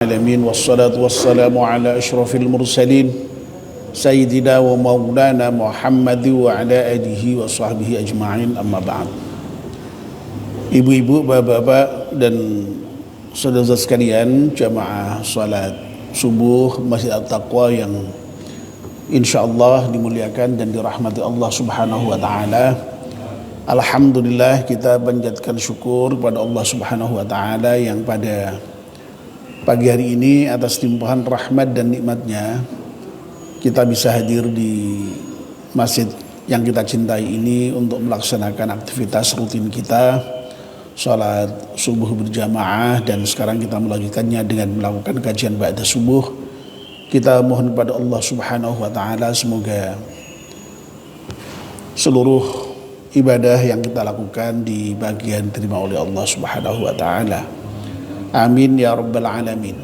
Alamin wassalatu wassalamu ala asyrafil mursalin sayyidina wa maulana Muhammad wa ala alihi wa sahbihi ajma'in, amma ba'd. Ibu-ibu, bapak-bapak dan saudara sekalian, jamaah salat subuh Masjid At-Taqwa yang insyaallah dimuliakan dan dirahmati Allah Subhanahu wa taala. Alhamdulillah, kita panjatkan syukur kepada Allah Subhanahu wa taala yang pada pagi hari ini atas limpahan rahmat dan nikmatnya kita bisa hadir di masjid yang kita cintai ini untuk melaksanakan aktivitas rutin kita, sholat subuh berjamaah, dan sekarang kita melanjutkannya dengan melakukan kajian ba'da subuh. Kita mohon kepada Allah Subhanahu wa taala semoga seluruh ibadah yang kita lakukan di bagian terima oleh Allah Subhanahu wa taala. Amin ya rabbal alamin.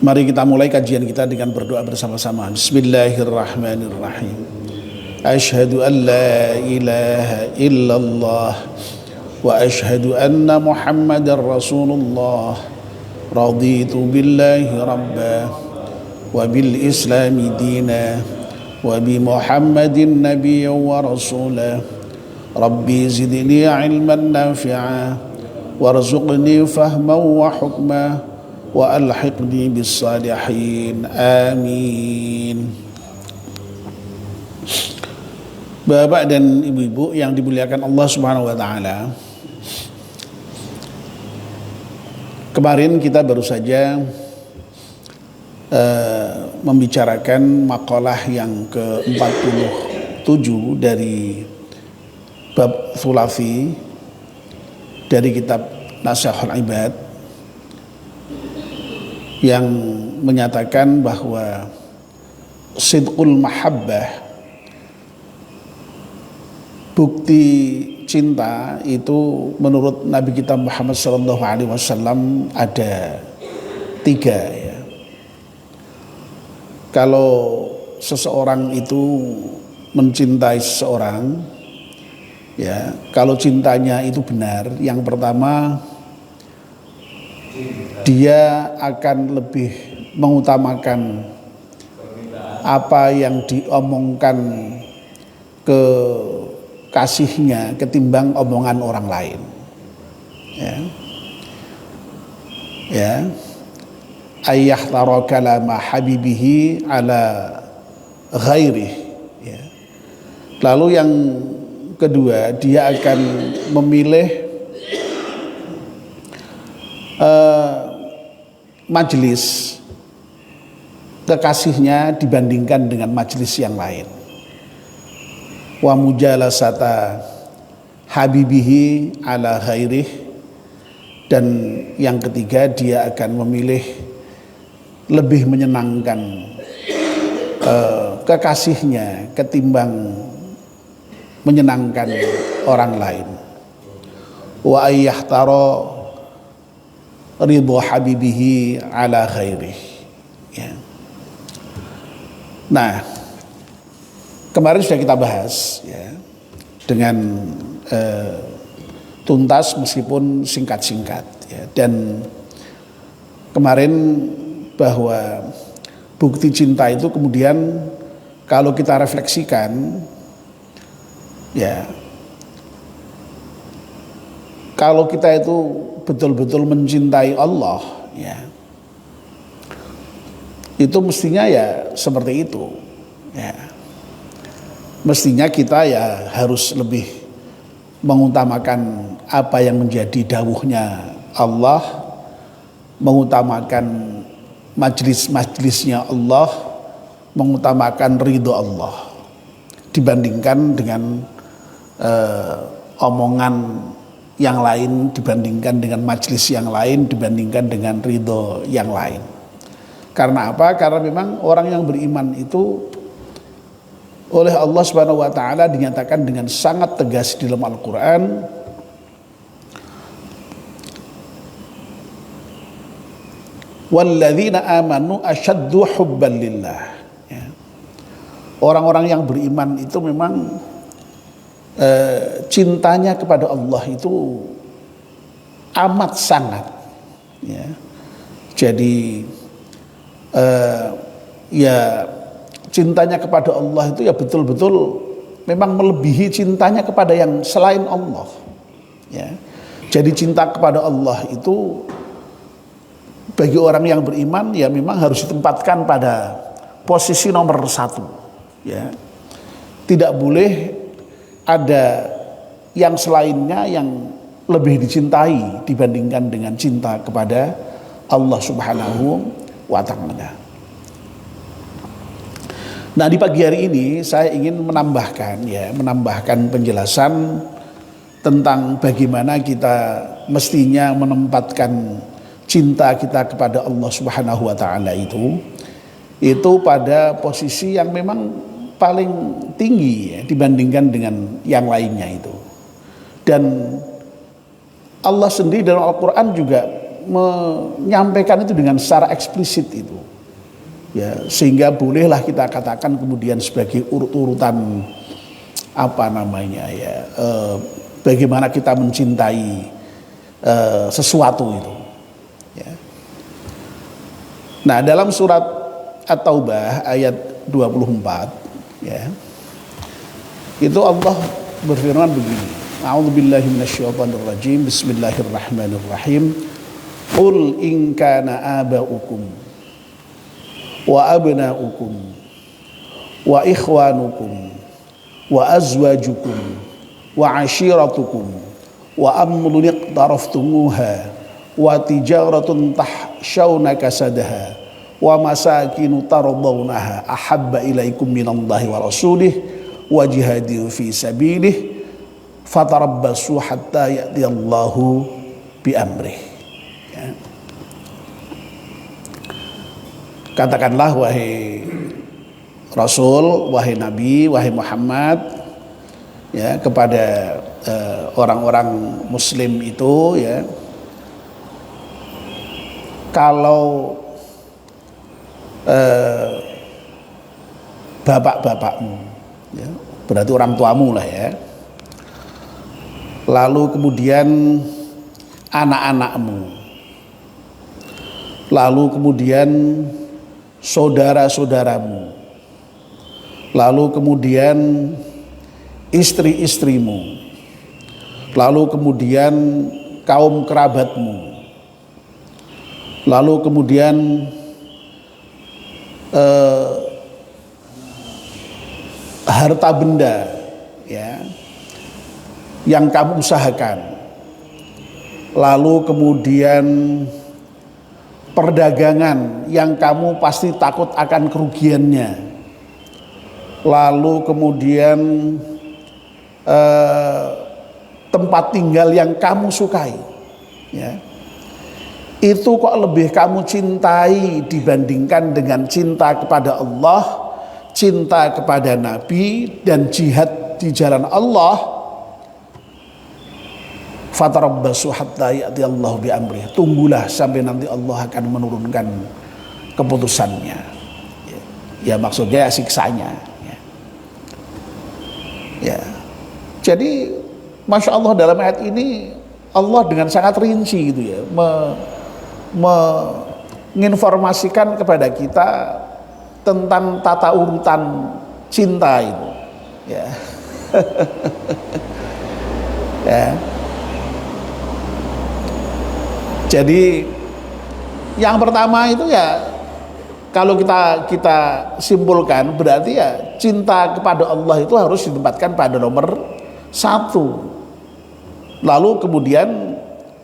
Mari kita mulai kajian kita dengan berdoa bersama-sama. Bismillahirrahmanirrahim. Asyhadu an la ilaha illallah wa asyhadu anna Muhammadar Rasulullah. Raditu billahi rabba wa bil islami dina wa bi Muhammadin nabiyyan wa rasulah. Rabbi zidni ilman nafi'a warzuqni fahman wa hukma wa alhiqni bis salihin. Amin. Bapak dan ibu-ibu yang dimuliakan Allah Subhanahu wa taala, kemarin kita baru saja membicarakan makalah yang ke-47 dari bab thulathi dari kitab Nasihatul Ibad yang menyatakan bahwa sidqul mahabbah, bukti cinta itu menurut Nabi kita Muhammad SAW ada 3 ya. Kalau seseorang itu mencintai seseorang, ya, kalau cintanya itu benar, yang pertama dia akan lebih mengutamakan apa yang diomongkan ke kasihnya ketimbang omongan orang lain. Ya. Ayyah tara kalama habibihi ala ghairih. Ya. Lalu yang kedua, dia akan memilih majelis kekasihnya dibandingkan dengan majelis yang lain. Wa mujalasata habibihi ala ghairih. Dan yang ketiga, dia akan memilih lebih menyenangkan kekasihnya ketimbang menyenangkan orang lain. Wa ayyahtara ridha habibihi ala khairih. Ya. Nah, kemarin sudah kita bahas ya, dengan tuntas meskipun singkat-singkat ya. Dan kemarin bahwa bukti cinta itu kemudian kalau kita refleksikan, ya, kalau kita itu betul-betul mencintai Allah, ya, itu mestinya ya seperti itu, ya. Mestinya kita ya harus lebih mengutamakan apa yang menjadi dawuhnya Allah, mengutamakan majlis-majlisnya Allah, mengutamakan ridho Allah dibandingkan dengan omongan yang lain, dibandingkan dengan majelis yang lain, dibandingkan dengan ridho yang lain. Karena apa? Karena memang orang yang beriman itu oleh Allah Subhanahu wa taala dinyatakan dengan sangat tegas di dalam Al-Qur'an, walladzina amanu asyaddu hubban lillah. Orang-orang yang beriman itu memang cintanya kepada Allah itu amat sangat, ya. Jadi ya cintanya kepada Allah itu ya betul-betul memang melebihi cintanya kepada yang selain Allah, ya. Jadi cinta kepada Allah itu bagi orang yang beriman ya memang harus ditempatkan pada posisi nomor satu, ya. Tidak boleh ada yang selainnya yang lebih dicintai dibandingkan dengan cinta kepada Allah Subhanahu wa ta'ala. Nah, di pagi hari ini saya ingin menambahkan penjelasan tentang bagaimana kita mestinya menempatkan cinta kita kepada Allah Subhanahu wa ta'ala itu pada posisi yang memang paling tinggi, ya, dibandingkan dengan yang lainnya itu. Dan Allah sendiri dalam Al-Quran juga menyampaikan itu dengan secara eksplisit itu, ya, sehingga bolehlah kita katakan kemudian sebagai urut-urutan bagaimana kita mencintai sesuatu itu, ya. Nah, dalam surat At-Taubah ayat 24, ya, itu Allah berfirman begini. A'udzubillahi minasyaitonirrajim. Bismillahirrahmanirrahim. Qul in kana aba'ukum wa abna'ukum wa ikhwanukum wa azwajukum wa ashiratukum wa amrun iqtaraftumuha wa tijaratun tahshawna kasadaha wa masakinu tardawnaha ahabba ilaikum minallahi wa rasulih wa jihadin fi sabilih fatarabbasu hatta ya'tiyallahu bi amrih, ya. Katakanlah wahai Rasul, wahai Nabi, wahai Muhammad, ya, kepada orang-orang Muslim itu, ya, kalau bapak-bapakmu, ya, berarti orang tuamu lah, ya, lalu kemudian anak-anakmu, lalu kemudian saudara-saudaramu, lalu kemudian istri-istrimu, lalu kemudian kaum kerabatmu, lalu kemudian harta benda, ya, yang kamu usahakan, lalu kemudian perdagangan yang kamu pasti takut akan kerugiannya, lalu kemudian tempat tinggal yang kamu sukai, ya, itu kok lebih kamu cintai dibandingkan dengan cinta kepada Allah, cinta kepada Nabi, dan jihad di jalan Allah. Fatarabbasu hatta ya'tiyallahu bi amrih. Tunggulah sampai nanti Allah akan menurunkan keputusannya. Ya, maksudnya siksanya. Ya. Jadi, masya Allah, dalam ayat ini Allah dengan sangat rinci gitu, ya, menginformasikan kepada kita tentang tata urutan cinta itu, ya. Ya. Jadi yang pertama itu, ya, kalau kita simpulkan berarti ya cinta kepada Allah itu harus ditempatkan pada nomor satu. Lalu kemudian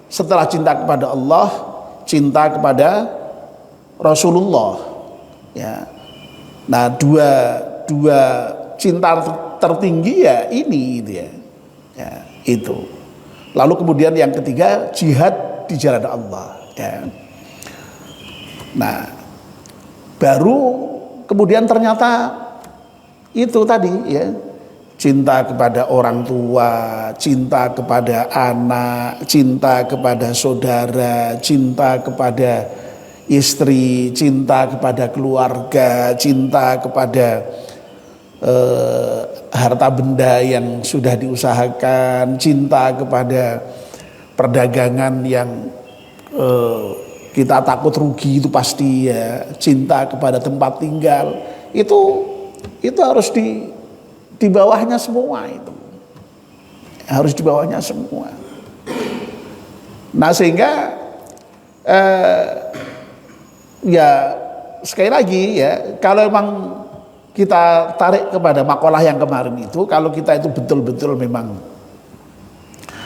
setelah cinta kepada Allah, cinta kepada Rasulullah, ya. Nah, dua cinta tertinggi ya ini, gitu, ya. Ya, itu. Lalu kemudian yang ketiga, jihad di jalan Allah, ya. Nah, baru kemudian ternyata itu tadi, ya, cinta kepada orang tua, cinta kepada anak, cinta kepada saudara, cinta kepada istri, cinta kepada keluarga, cinta kepada harta benda yang sudah diusahakan, cinta kepada perdagangan yang kita takut rugi itu pasti ya, cinta kepada tempat tinggal itu harus di bawahnya semua itu. Harus di bawahnya semua. Nah sehingga ya sekali lagi ya, kalau memang kita tarik kepada makalah yang kemarin itu, kalau kita itu betul-betul memang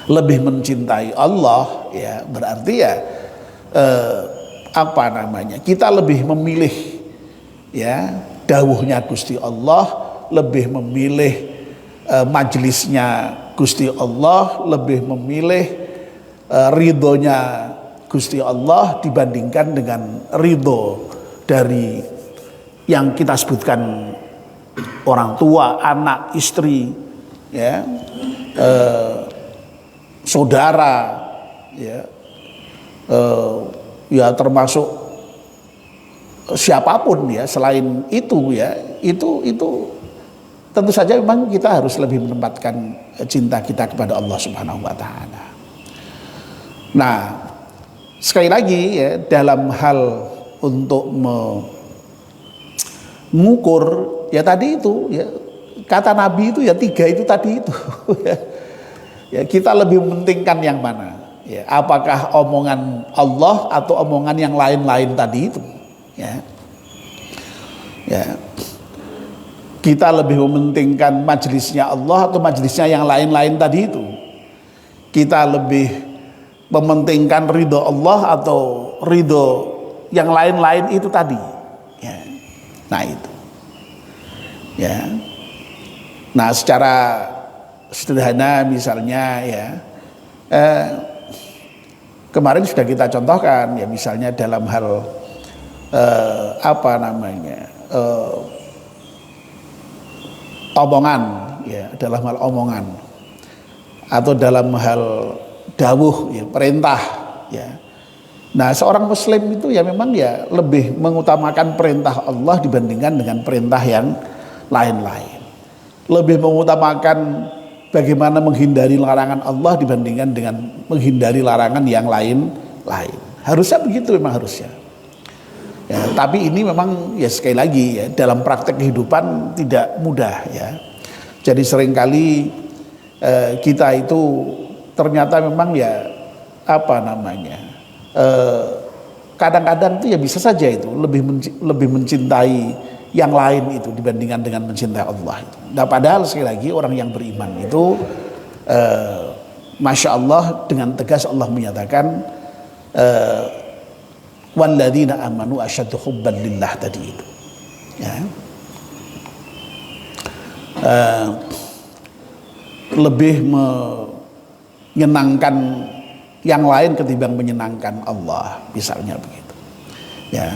lebih mencintai Allah ya, berarti ya apa namanya, kita lebih memilih ya dawuhnya Gusti Allah, lebih memilih majelisnya Gusti Allah, lebih memilih ridhonya Gusti Allah dibandingkan dengan ridho dari yang kita sebutkan orang tua, anak, istri, ya, saudara, ya, ya termasuk siapapun ya selain itu ya, itu tentu saja memang kita harus lebih menempatkan cinta kita kepada Allah Subhanahu wa taala. Nah, sekali lagi ya, dalam hal untuk mengukur ya tadi itu ya, kata Nabi itu ya 3 itu tadi itu ya. Ya, kita lebih mementingkan yang mana ya, apakah omongan Allah atau omongan yang lain-lain tadi itu ya. Ya, kita lebih mementingkan majelisnya Allah atau majelisnya yang lain-lain tadi itu. Kita lebih mementingkan ridho Allah atau ridho yang lain-lain itu tadi ya. Nah itu ya. Nah secara sederhana misalnya ya, kemarin sudah kita contohkan ya, misalnya dalam hal apa namanya, omongan ya, dalam hal omongan atau dalam hal dawuh ya, perintah ya. Nah seorang muslim itu ya memang ya lebih mengutamakan perintah Allah dibandingkan dengan perintah yang lain-lain, lebih mengutamakan bagaimana menghindari larangan Allah dibandingkan dengan menghindari larangan yang lain-lain. Harusnya begitu, memang harusnya ya, tapi ini memang ya sekali lagi ya, dalam praktek kehidupan tidak mudah ya. Jadi seringkali kita itu ternyata memang ya apa namanya, kadang-kadang itu ya bisa saja itu lebih mencintai yang lain itu dibandingkan dengan mencintai Allah itu. Nah padahal sekali lagi orang yang beriman itu Masya Allah dengan tegas Allah menyatakan walladzina amanu asyaddu hubban lillah tadi itu ya. Lebih menyenangkan yang lain ketimbang menyenangkan Allah, misalnya begitu ya.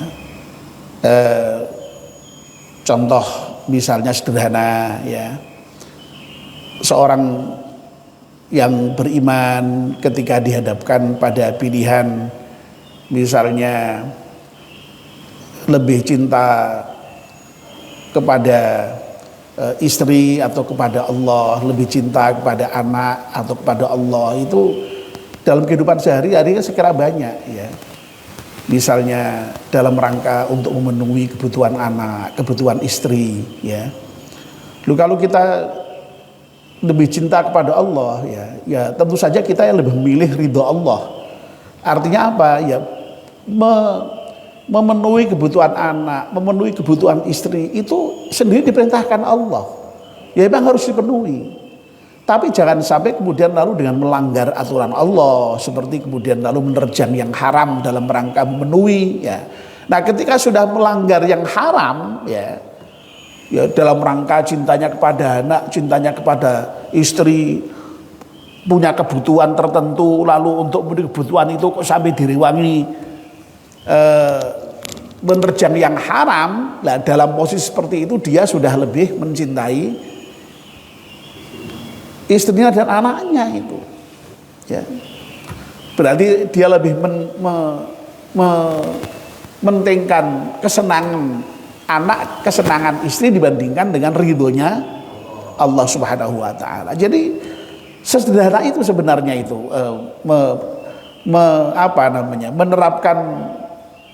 Contoh misalnya sederhana ya, seorang yang beriman ketika dihadapkan pada pilihan misalnya lebih cinta kepada istri atau kepada Allah, lebih cinta kepada anak atau kepada Allah, itu dalam kehidupan sehari-hari sekira banyak ya. Misalnya dalam rangka untuk memenuhi kebutuhan anak, kebutuhan istri ya. Lalu kalau kita lebih cinta kepada Allah ya, ya tentu saja kita yang lebih memilih ridho Allah. Artinya apa ya, memenuhi kebutuhan anak, memenuhi kebutuhan istri itu sendiri diperintahkan Allah. Ya memang harus dipenuhi. Tapi jangan sampai kemudian lalu dengan melanggar aturan Allah, seperti kemudian lalu menerjang yang haram dalam rangka memenuhi ya. Nah, ketika sudah melanggar yang haram ya, ya dalam rangka cintanya kepada anak, cintanya kepada istri, punya kebutuhan tertentu, lalu untuk memenuhi kebutuhan itu kok sampai direwangi menerjang yang haram. Nah, dalam posisi seperti itu dia sudah lebih mencintai istrinya dan anaknya itu ya. Berarti dia lebih mementingkan kesenangan anak, kesenangan istri dibandingkan dengan ridhonya Allah Subhanahu wa taala. Jadi Sesederhana itu sebenarnya itu menerapkan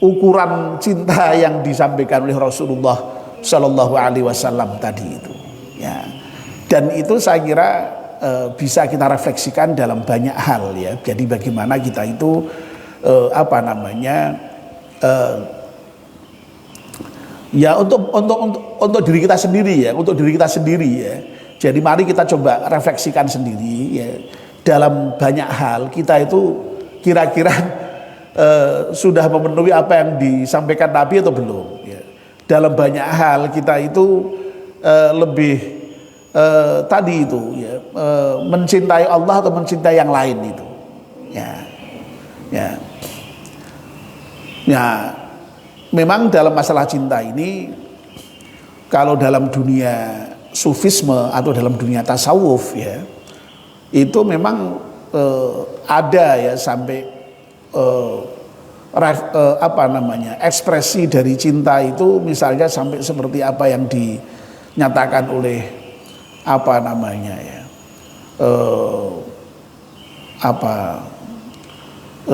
ukuran cinta yang disampaikan oleh Rasulullah Shallallahu Alaihi Wasallam tadi itu. Ya. Dan itu saya kira bisa kita refleksikan dalam banyak hal ya. Jadi bagaimana kita itu ya untuk diri kita sendiri ya, untuk diri kita sendiri ya. Jadi mari kita coba refleksikan sendiri ya. Dalam banyak hal kita itu kira-kira sudah memenuhi apa yang disampaikan Nabi atau belum ya. Dalam banyak hal kita itu lebih tadi itu ya, mencintai Allah atau mencintai yang lain itu ya memang dalam masalah cinta ini kalau dalam dunia sufisme atau dalam dunia tasawuf ya itu memang ada ya sampai ekspresi dari cinta itu misalnya sampai seperti apa yang dinyatakan oleh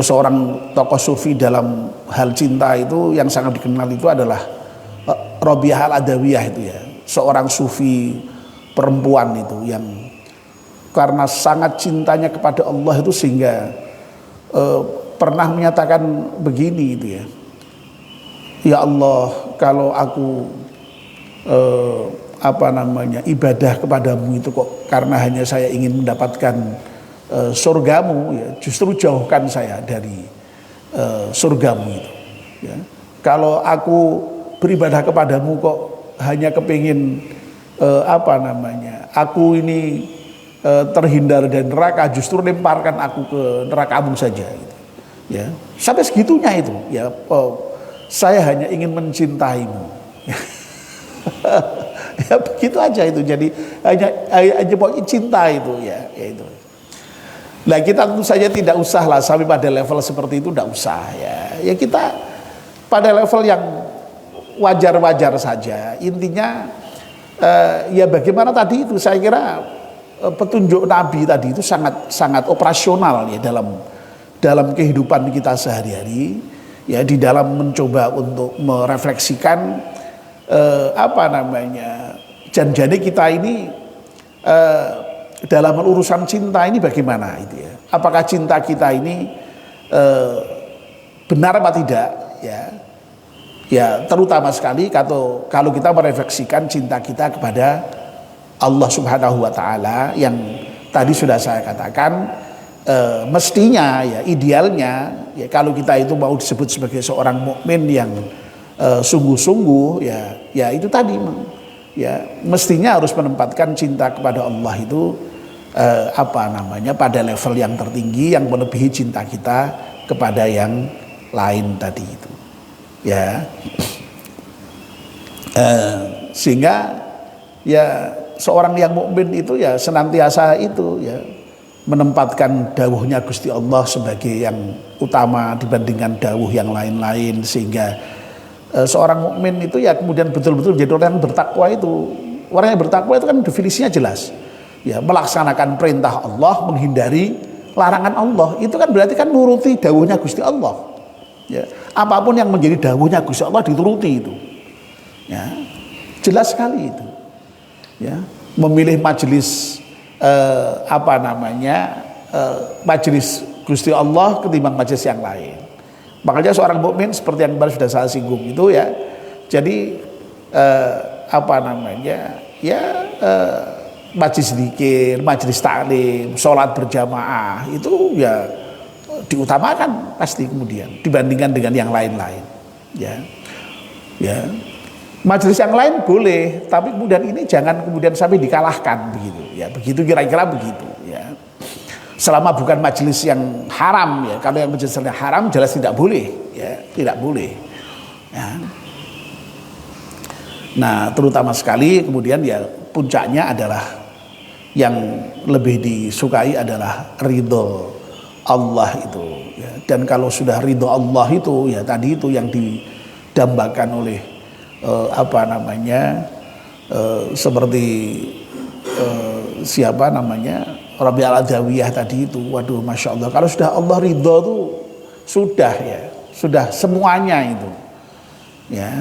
seorang tokoh sufi dalam hal cinta itu yang sangat dikenal itu adalah Robiah Al-Adawiyah itu ya, seorang sufi perempuan itu yang karena sangat cintanya kepada Allah itu sehingga pernah menyatakan begini itu ya, ya Allah kalau aku ibadah kepadamu itu kok karena hanya saya ingin mendapatkan surgamu ya, justru jauhkan saya dari surgamu itu ya. Kalau aku beribadah kepadamu kok hanya kepingin aku ini terhindar dari neraka, justru lemparkan aku ke nerakamu saja gitu. Ya, sampai segitunya itu ya, saya hanya ingin mencintaimu. Ya begitu aja itu, jadi hanya mau cinta itu ya itu. Nah kita tentu saja tidak usah lah sampai pada level seperti itu, tidak usah ya kita pada level yang wajar-wajar saja. Intinya ya bagaimana tadi itu saya kira petunjuk Nabi tadi itu sangat operasional ya dalam kehidupan kita sehari-hari ya, di dalam mencoba untuk merefleksikan janjane kita ini dalam urusan cinta ini bagaimana itu ya, apakah cinta kita ini benar apa tidak ya terutama sekali kalau kita merefleksikan cinta kita kepada Allah Subhanahu wa Ta'ala yang tadi sudah saya katakan mestinya ya, idealnya ya, kalau kita itu mau disebut sebagai seorang mukmin yang sungguh-sungguh ya itu tadi ya mestinya harus menempatkan cinta kepada Allah itu pada level yang tertinggi yang melebihi cinta kita kepada yang lain tadi itu ya. Sehingga ya seorang yang mukmin itu ya senantiasa itu ya menempatkan dawuhnya Gusti Allah sebagai yang utama dibandingkan dawuh yang lain-lain, sehingga seorang mukmin itu ya kemudian betul-betul menjadi orang yang bertakwa itu. Orang yang bertakwa itu kan definisinya jelas ya, melaksanakan perintah Allah, menghindari larangan Allah. Itu kan berarti kan nuruti dawuhnya Gusti Allah ya. Apapun yang menjadi dawuhnya Gusti Allah dituruti itu ya, jelas sekali itu ya. Memilih majelis majelis Gusti Allah ketimbang majelis yang lain. Makanya seorang mukmin seperti yang baru sudah saya singgung itu ya, jadi majelis zikir, majelis taklim, sholat berjamaah itu ya diutamakan pasti kemudian dibandingkan dengan yang lain-lain ya. Majelis yang lain boleh, tapi kemudian ini jangan kemudian sampai dikalahkan begitu ya, begitu kira-kira begitu ya. Selama bukan majelis yang haram ya, kalau yang majelis yang haram jelas tidak boleh ya, tidak boleh ya. Nah terutama sekali kemudian ya puncaknya adalah yang lebih disukai adalah ridho Allah itu ya. Dan kalau sudah ridho Allah itu ya tadi itu yang didambakan oleh seperti Rabi al-Adawiyah tadi itu, waduh Masya Allah, kalau sudah Allah ridho tuh sudah ya, sudah semuanya itu ya.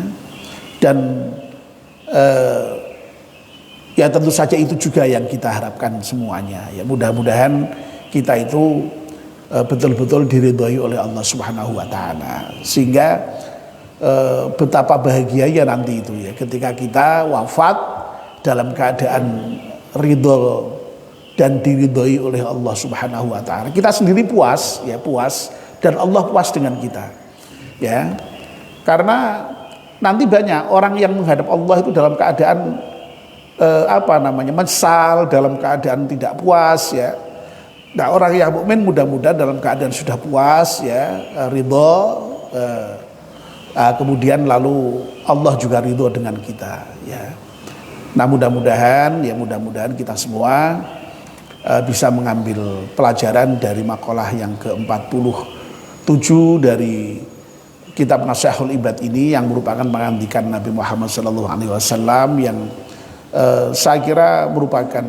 Dan ya tentu saja itu juga yang kita harapkan semuanya ya. Mudah-mudahan kita itu betul-betul diridhoi oleh Allah Subhanahu wa taala, sehingga betapa bahagianya nanti itu ya, ketika kita wafat dalam keadaan ridho dan diridhoi oleh Allah Subhanahu wa taala. Kita sendiri puas ya, puas, dan Allah puas dengan kita ya. Karena nanti banyak orang yang menghadap Allah itu dalam keadaan menyesal, dalam keadaan tidak puas ya. Nah, orang yang mukmin mudah-mudahan dalam keadaan sudah puas ya, ridho, kemudian lalu Allah juga ridho dengan kita ya. Nah, mudah-mudahan kita semua bisa mengambil pelajaran dari makalah yang ke-47 dari kitab Nasihatul Ibad ini, yang merupakan pengandikan Nabi Muhammad SAW yang saya kira merupakan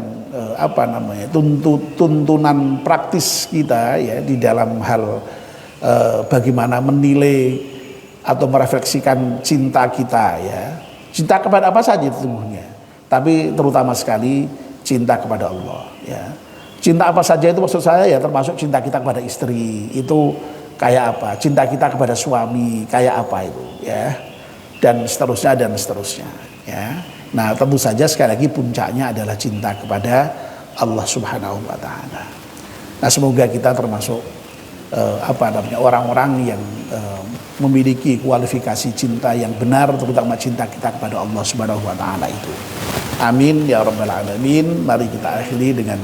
tuntunan praktis kita ya, di dalam hal bagaimana menilai atau merefleksikan cinta kita ya. Cinta kepada apa saja sesungguhnya, tapi terutama sekali cinta kepada Allah ya. Cinta apa saja itu maksud saya ya, termasuk cinta kita kepada istri itu kayak apa, cinta kita kepada suami kayak apa itu ya, dan seterusnya ya. Nah, tentu saja sekali lagi puncaknya adalah cinta kepada Allah Subhanahu wa taala. Nah, semoga kita termasuk orang-orang yang memiliki kualifikasi cinta yang benar, terutama cinta kita kepada Allah Subhanahu wa taala itu. Amin ya rabbal alamin. Mari kita akhiri dengan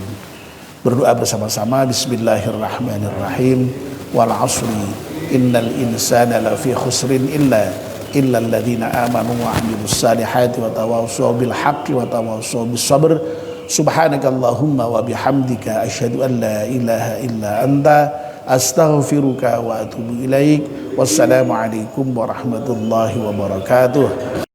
berdoa bersama-sama. Bismillahirrahmanirrahim. Wal 'ashri innal insana lafi khusrin illa alladziina aamanu wa 'amilus salihati wa tawassaw bil haqqi wa tawassaw bis sabr. Subhanakallahumma wa bihamdika asyhadu an la ilaha illa anta astaghfiruka wa atubu ilaik. Wassalamu alaikum warahmatullahi wabarakatuh.